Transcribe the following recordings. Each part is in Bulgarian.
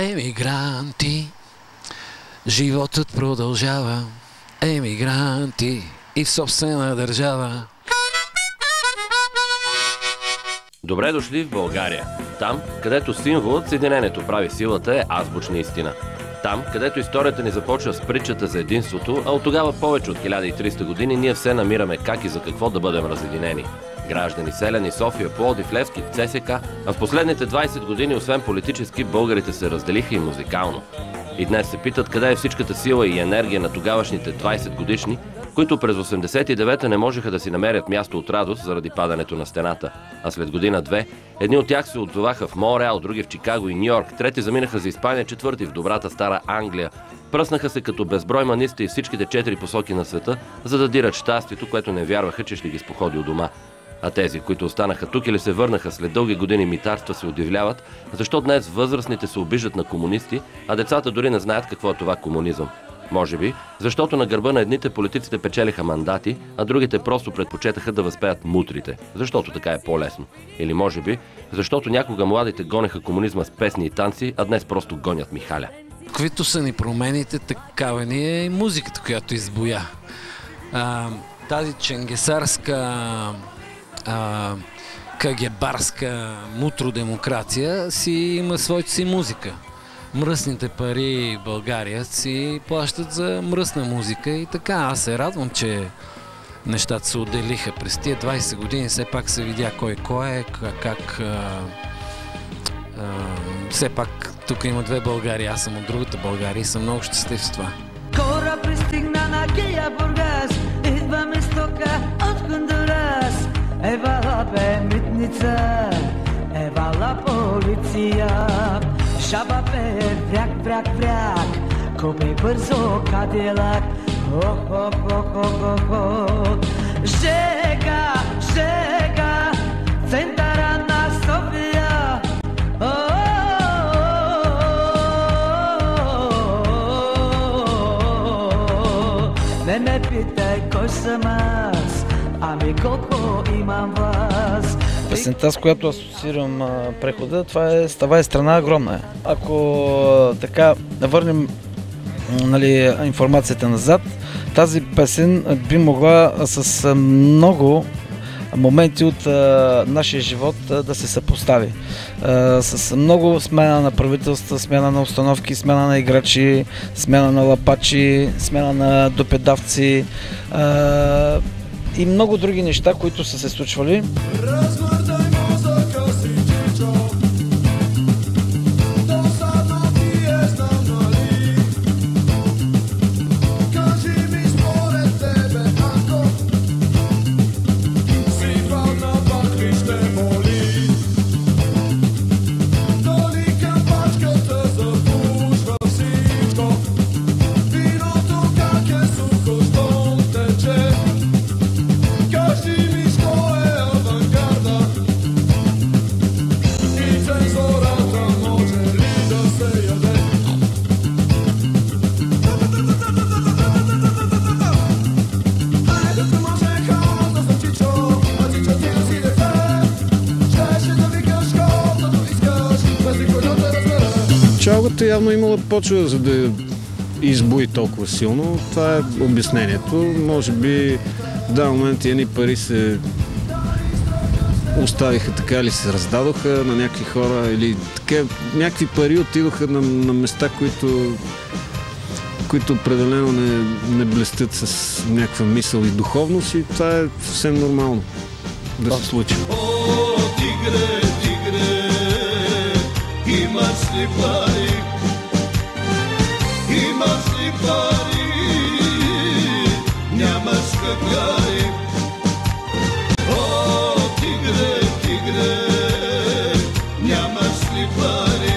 Емигранти, животът продължава. Емигранти и в собствена държава. Добре дошли в България. Там, където символът Съединението прави силата е азбучна истина. Там, където историята ни започва с притчата за единството, а от тогава повече от 1300 години ние все намираме как и за какво да бъдем разединени. Граждани, селяни, София, Пловдив, Левски, ЦСК, а в последните 20 години, освен политически, българите се разделиха и музикално. И днес се питат къде е всичката сила и енергия на тогавашните 20 годишни, които през 89-та не можеха да си намерят място от радост заради падането на стената. А след година-две, едни от тях се отзоваха в Монреал, други в Чикаго и Нью-Йорк, трети заминаха за Испания, четвърти в добрата стара Англия. Пръснаха се като безброй манисти и всичките 4 посоки на света, за да дират щастието, което не вярваха, че ще ги споходи у дома. А тези, които останаха тук или се върнаха след дълги години митарства, се удивляват, защо днес възрастните се обиждат на комунисти, а децата дори не знаят какво е това комунизъм. Може би, защото на гърба на едните политиците печелиха мандати, а другите просто предпочетаха да възпеят мутрите, защото така е по-лесно. Или може би, защото някога младите гонеха комунизма с песни и танци, а днес просто гонят Михаля. Каквито са ни промените, такава ни е и музиката, която избоя. Тази ченгесарска, кагебарска мутродемокрация си има своята си музика. Мръсните пари в България си плащат за мръсна музика и така. Аз се радвам, че нещата се отделиха през тия 20 години. Все пак се видя кой е, как... все пак тук има две Българии. Аз съм от другата България и съм много щастлив с това. Кора пристигна на Гия Бургас, идваме стока от Хондурас. Евала бе митница, евала полиция. Жаба бе вряк, купи бързо кадилак. Жега, центъра на София. Не ме питай кой съм аз, ами колко имам вас. Песента, с която асоциирам прехода, това е "Ставай, е страна огромна". Ако така върнем информацията назад, тази песен би могла с много моменти от нашия живот да се съпостави. С много смяна на правителства, смяна на установки, смяна на играчи, смяна на лапачи, смяна на допедавци и много други неща, които са се случвали. Чалгата явно имала почва, за да избои толкова силно. Това е обяснението. Може би в даден момент едни пари се оставиха така или се раздадоха на някакви хора или така, някакви пари отидоха на места, които определено не блестят с някаква мисъл и духовност и това е съвсем нормално да се случи. О, тигре, имаш ли пари? Имаш ли пари? Нямаш какари. О, тигре, нямаш ли пари?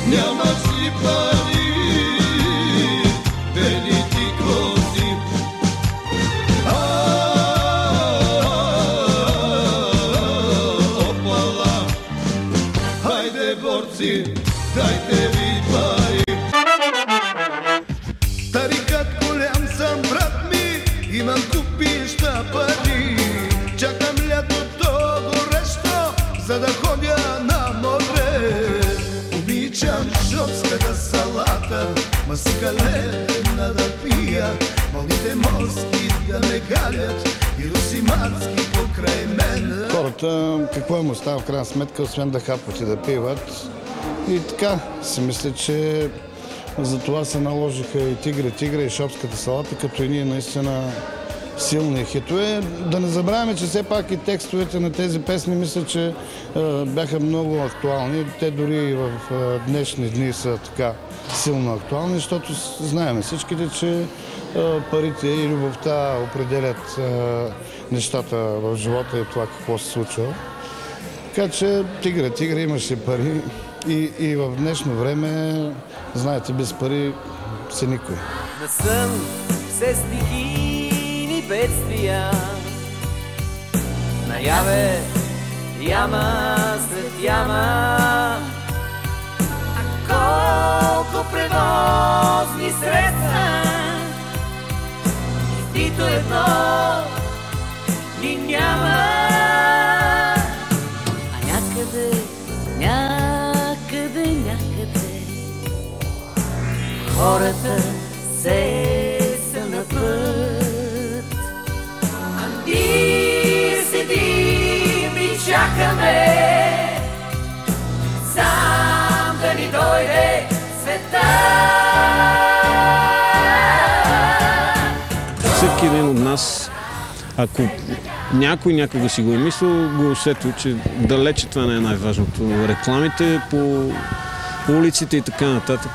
Нямаш ли пари? Бели ти кози. Опала, хайде борци, дайте ви пари. Тарикат голям съм, брат ми, имам купища пари. Чакам лятото горещо, за да ходя на море. маскалена да пия, вълните морски да ме галят и русимански покрай мен. Хората, какво им остава в крайна сметка, освен да хапват и да пиват. И така си мисля, че за това се наложиха и Тигре и Шопската салата, като и ние наистина силни хитове. Да не забравяме, че все пак и текстовете на тези песни мисля, че бяха много актуални. Те дори и в днешни дни са така силно актуални, защото знаем всичките, че парите и любовта определят нещата в живота и това какво се случва. Така че Тигре имаше пари и в днешно време, знаете, без пари си никой. На сън все стихийни бедствия, наяве яма след яма, а колко превозни средства, нито едно ни няма. А някъде хората се са на път, а ние седим и чакаме сам да ни дойде света. Всеки един от нас, ако някой някога си го е мислил, го усетил, че далече това не е най-важното. Рекламите по улиците и така нататък.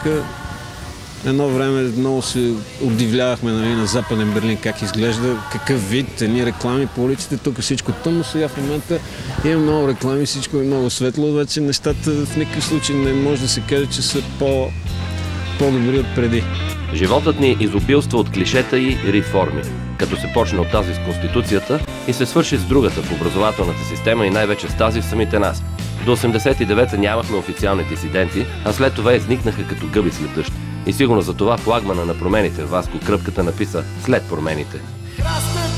Едно време много се удивлявахме, нали, на Западен Берлин как изглежда, какъв вид, едни реклами по улиците, тук всичко тъмно. Сега в момента има много реклами, всичко е много светло, вече нещата в никакъв случай не може да се каже, че са по-добри от преди. Животът ни изобилства от клишета и реформи, като се почне от тази с Конституцията и се свърши с другата в образователната система и най-вече с тази в самите нас. До 89-та нямахме официални дисиденти, а след това изникнаха като гъби след дъжд. И сигурно за това флагмана на промените Васко Кръпката написа след промените. Храстът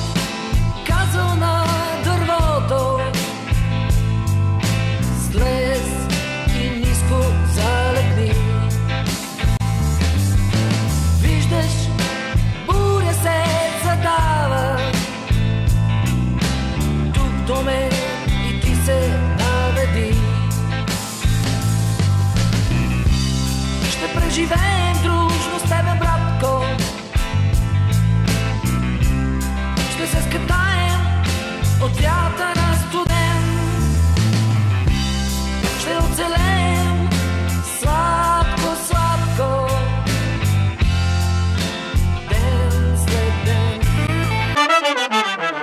казал на дървото, слез и ниско залегни. Виждаш, буря се задава тук до мен и ти се наведи. Ще преживеем дружно с тебе, братко. Ще се скътаем от вятъра студен. Ще оцелеем сладко, сладко, ден след ден.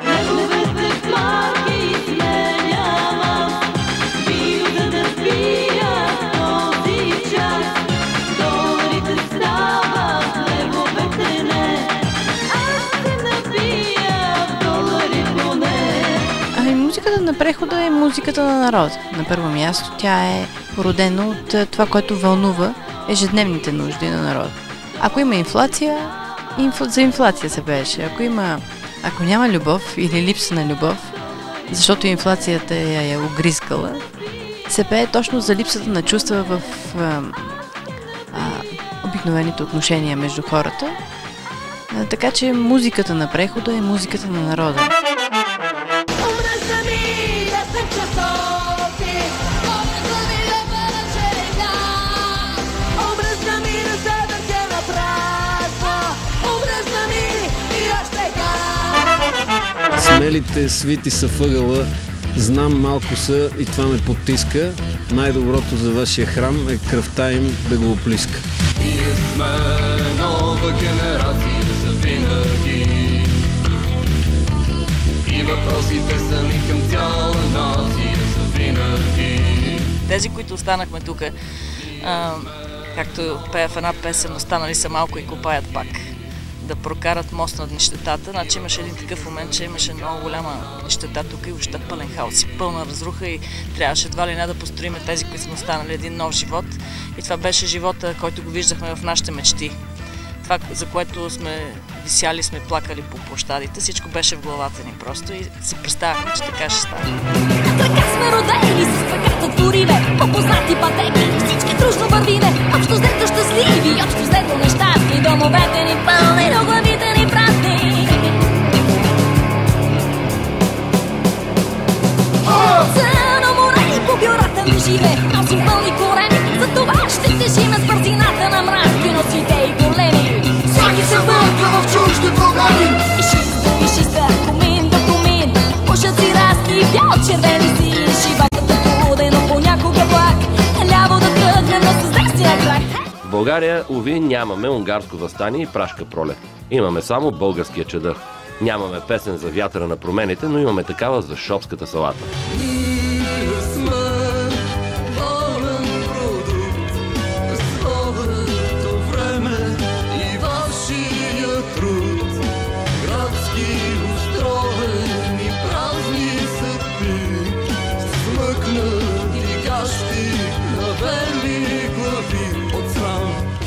Неговете маги сменява, бил да напия този час. Доларите стават неговете не, аз се напия долари поне. Ами музиката на прехода е музиката на народа. На първо място тя е породена от това, което вълнува ежедневните нужди на народа. Ако има инфлация, за инфлация се пееше. Ако няма любов или липса на любов, защото инфлацията я е огризкала, се пее точно за липсата на чувства в обикновените отношения между хората. Така че музиката на прехода е музиката на народа. Смелите свити са въгъла, знам малко са и това ме потиска. Най-доброто за вашия храм е кръвта им да го оплиска. Ние сме нова генерация за винаги и въпросите са ни към цяла нация за винаги. Тези, които останахме тук, както пея в една песен, останали са малко и копаят пак. Да прокарат мост над нищетата. Значи имаше един такъв момент, че имаше много голяма нищета тук и въобще пълен хаос и пълна разруха и трябваше едва ли не да построиме тези, които сме останали, един нов живот. И това беше живота, който го виждахме в нашите мечти. Това, за което сме висяли, сме плакали по площадите, всичко беше в главата ни просто и си представяхме, че така ще стане. Така сме родени с краката двориме, по познати пътеки, всички дружно вървиме, общо взето щастливи, общо взето неща умовете ни пълни, но главите ни празни. Цено море и по бюрата ми живе, носим пълни кореми, за това ще тежиме с бързината на мрак и носите и големи. Всеки се върка в чужди програми. И шиста, комин до комин, пушат си разки, бял червени си, шибаката полудено понякога влак, ляво да тръгнем, но с десния крак. В България, уви, нямаме унгарско въстание и прашка пролет. Имаме само българския чадър. Нямаме песен за вятъра на промените, но имаме такава за шопската салата.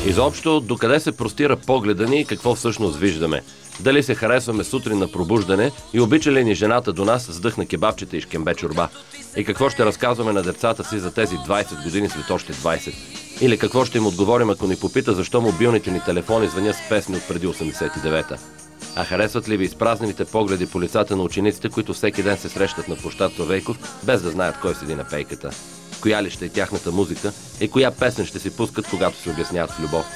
Изобщо, докъде се простира погледа ни и какво всъщност виждаме? Дали се харесваме сутрин на пробуждане и обича ли ни жената до нас с дъх на кебабчета и шкембе чорба? И какво ще разказваме на децата си за тези 20 години след още 20? Или какво ще им отговорим, ако ни попита защо мобилните ни телефони звънят с песни от преди 89-та? А харесват ли ви изпразнените погледи по лицата на учениците, които всеки ден се срещат на площад Славейков, без да знаят кой седи на пейката? Коя ли ще е тяхната музика и коя песен ще си пускат, когато се обясняват в любов?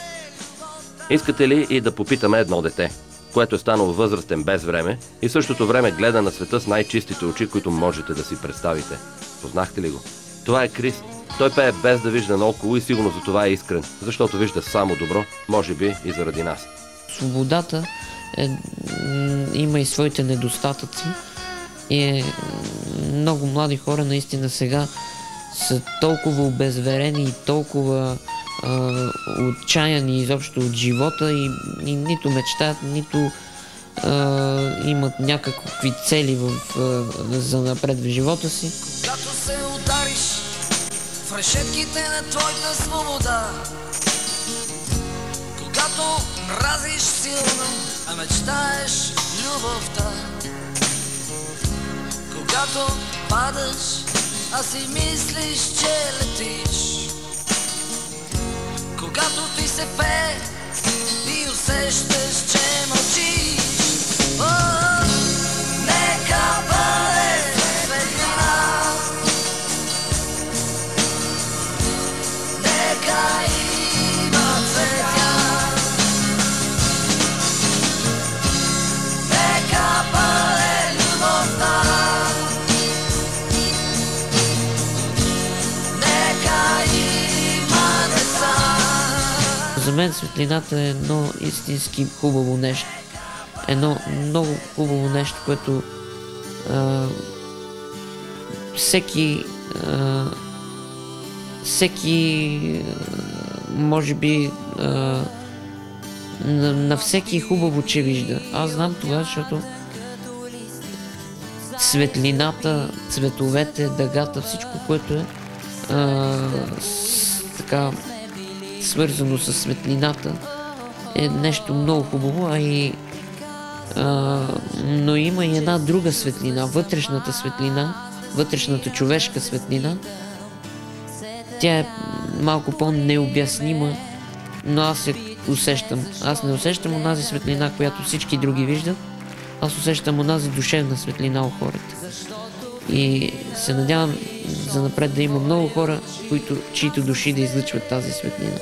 Искате ли и да попитаме едно дете, което е станало възрастен без време и в същото време гледа на света с най-чистите очи, които можете да си представите? Познахте ли го? Това е Крис. Той пее без да вижда наоколо и сигурно за това е искрен, защото вижда само добро, може би и заради нас. Свободата има и своите недостатъци и много млади хора наистина сега са толкова обезверени и толкова отчаяни изобщо от живота и нито мечтаят, нито имат някакви цели за напред в живота си. Когато се удариш в решетките на твоята свобода, когато мразиш силно, а мечтаеш любовта, когато падаш, а си мислиш, че летиш, когато ти се пее и усещаш, че мълчиш. Нека бъде светлина, нека има цветя, нека бъде любовта, нека има деца. За мен светлината е едно истински хубаво нещо. Едно много хубаво нещо, което всеки може би на всеки хубаво, че вижда. Аз знам това, защото светлината, цветовете, дъгата, всичко, което е така свързано с светлината, е нещо много хубаво, но има и една друга светлина, вътрешната светлина, вътрешната човешка светлина. Тя е малко по-необяснима, но аз се усещам. Аз не усещам онази светлина, която всички други виждат. Аз усещам онази душевна светлина у хората. И се надявам занапред да има много хора, чието души да излъчват тази светлина.